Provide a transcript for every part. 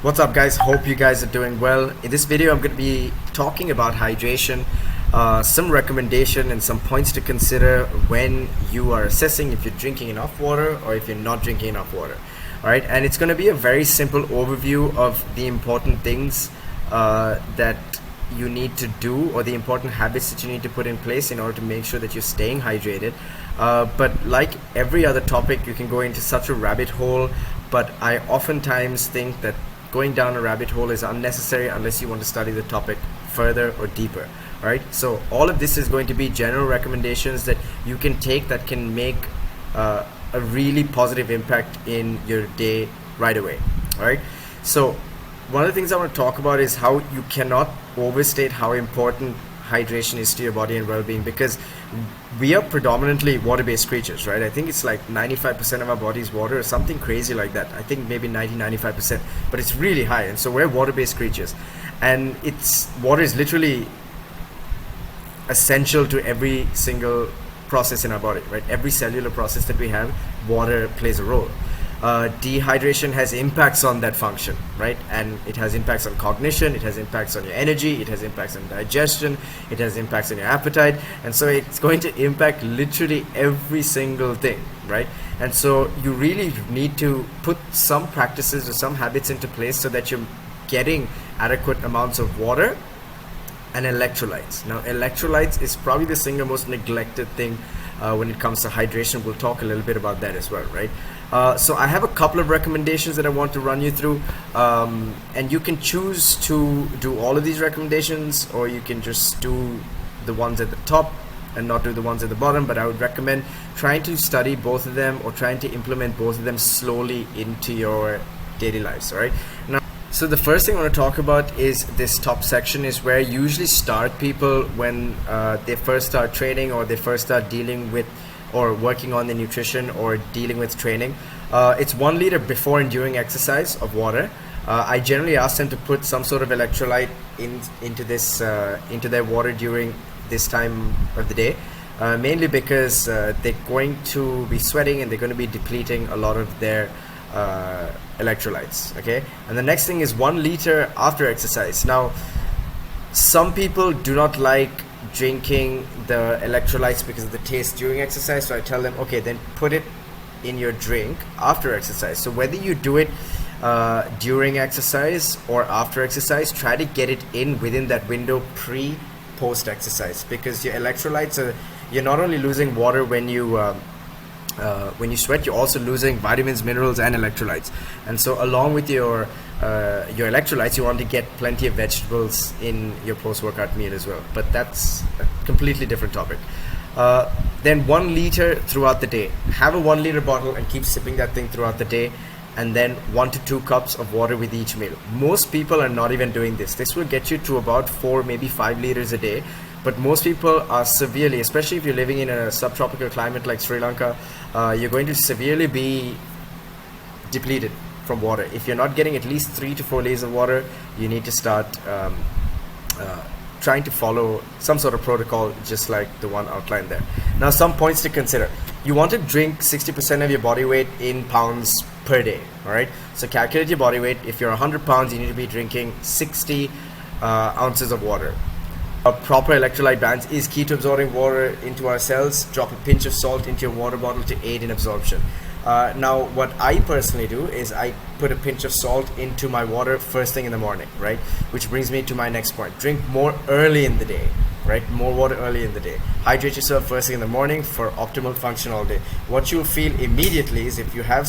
What's up, guys? Hope you guys are doing well. In this video I'm going to be talking about hydration, some recommendation and some points to consider when you are assessing if you're drinking enough water or if you're not drinking enough water. Alright, and it's going to be a very simple overview of the important things that you need to do, or the important habits that you need to put in place in order to make sure that you're staying hydrated. But like every other topic, you can go into such a rabbit hole, but I oftentimes think that going down a rabbit hole is unnecessary unless you want to study the topic further or deeper. Alright, so all of this is going to be general recommendations that you can take that can make a really positive impact in your day right away. Alright, so one of the things I want to talk about is how you cannot overstate how important hydration is to your body and well-being, because we are predominantly water-based creatures, right? I think it's like 95% of our body is water or something crazy like that. I think maybe 95%, but it's really high. And so we're water-based creatures, and water is literally essential to every single process in our body, right? Every cellular process that we have, water plays a role. Dehydration has impacts on that function, right? And it has impacts on cognition, it has impacts on your energy, it has impacts on digestion, it has impacts on your appetite, and so it's going to impact literally every single thing, right? And so you really need to put some practices or some habits into place so that you're getting adequate amounts of water and electrolytes. Now, electrolytes is probably the single most neglected thing when it comes to hydration. We'll talk a little bit about that as well, right? So I have a couple of recommendations that I want to run you through, and you can choose to do all of these recommendations, or you can just do the ones at the top and not do the ones at the bottom. But I would recommend trying to study both of them, or trying to implement both of them slowly into your daily lives. All right. Now, so the first thing I want to talk about is this top section, is where I usually start people when they first start training, or they first start dealing with or working on the nutrition or dealing with training. It's 1 liter before and during exercise of water. I generally ask them to put some sort of electrolyte into their water during this time of the day, mainly because they're going to be sweating and they're going to be depleting a lot of their electrolytes. Okay, and the next thing is 1 liter after exercise. Now, some people do not like drinking the electrolytes because of the taste during exercise, so I tell them, okay, then put it in your drink after exercise. So whether you do it during exercise or after exercise, try to get it in within that window post exercise, because your electrolytes you're not only losing water when you sweat, you're also losing vitamins, minerals, and electrolytes. And so along with your electrolytes, you want to get plenty of vegetables in your post-workout meal as well, but that's a completely different topic. Then 1 liter throughout the day. Have a 1 liter bottle and keep sipping that thing throughout the day, and then 1 to 2 cups of water with each meal. Most people are not even doing this. This will get you to about 4, maybe 5 liters a day. But most people are severely, especially if you're living in a subtropical climate like Sri Lanka, you're going to severely be depleted from water. If you're not getting at least 3 to 4 liters of water, you need to start trying to follow some sort of protocol just like the one outlined there. Now, some points to consider. You want to drink 60% of your body weight in pounds per day. All right, so calculate your body weight. If you're 100 pounds, you need to be drinking 60 ounces of water. A proper electrolyte balance is key to absorbing water into our cells. Drop a pinch of salt into your water bottle to aid in absorption. Now, what I personally do is I put a pinch of salt into my water first thing in the morning, right? Which brings me to my next point. Drink more early in the day, right? More water early in the day. Hydrate yourself first thing in the morning for optimal function all day. What you'll feel immediately is if you have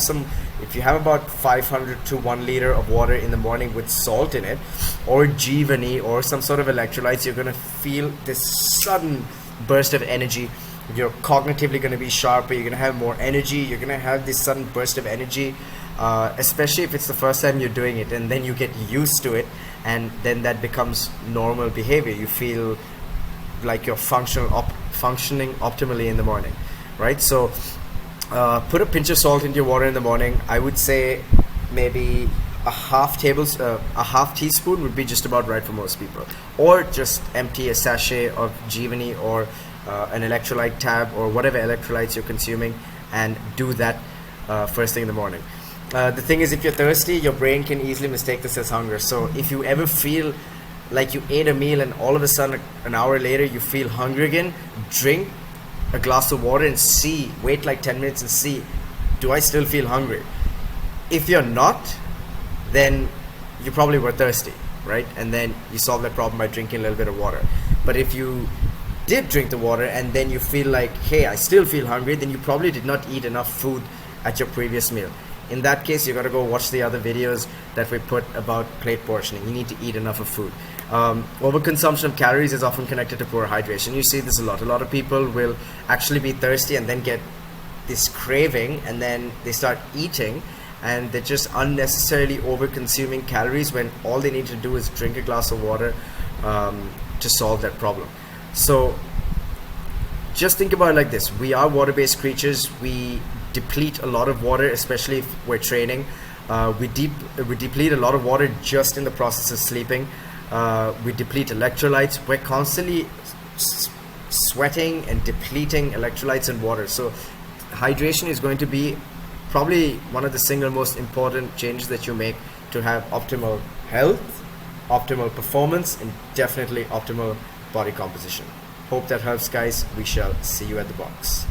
about 500 to 1 liter of water in the morning with salt in it, or Jeevani, or some sort of electrolytes, you're going to feel this sudden burst of energy. You're cognitively going to be sharper, you're going to have more energy, you're going to have this sudden burst of energy, especially if it's the first time you're doing it, and then you get used to it, and then that becomes normal behavior. You feel like you're functioning optimally in the morning, right? So put a pinch of salt into your water in the morning. I would say maybe a half teaspoon would be just about right for most people, or just empty a sachet of Jeevani or an electrolyte tab or whatever electrolytes you're consuming, and do that first thing in the morning. The thing is, if you're thirsty, your brain can easily mistake this as hunger. So if you ever feel like you ate a meal and all of a sudden an hour later you feel hungry again, drink a glass of water and wait like 10 minutes and see, do I still feel hungry? If you're not, then you probably were thirsty, right? And then you solve that problem by drinking a little bit of water. But if you did drink the water and then you feel like, hey, I still feel hungry, then you probably did not eat enough food at your previous meal. In that case, you got to go watch the other videos that we put about plate portioning. You need to eat enough of food. Overconsumption of calories is often connected to poor hydration. You see this a lot. A lot of people will actually be thirsty and then get this craving, and then they start eating, and they're just unnecessarily over consuming calories when all they need to do is drink a glass of water to solve that problem. So just think about it like this. We are water-based creatures. We deplete a lot of water, especially if we're training. We deplete a lot of water just in the process of sleeping. We deplete electrolytes. We're constantly sweating and depleting electrolytes and water. So hydration is going to be probably one of the single most important changes that you make to have optimal health, optimal performance, and definitely optimal body composition. Hope that helps, guys. We shall see you at the box.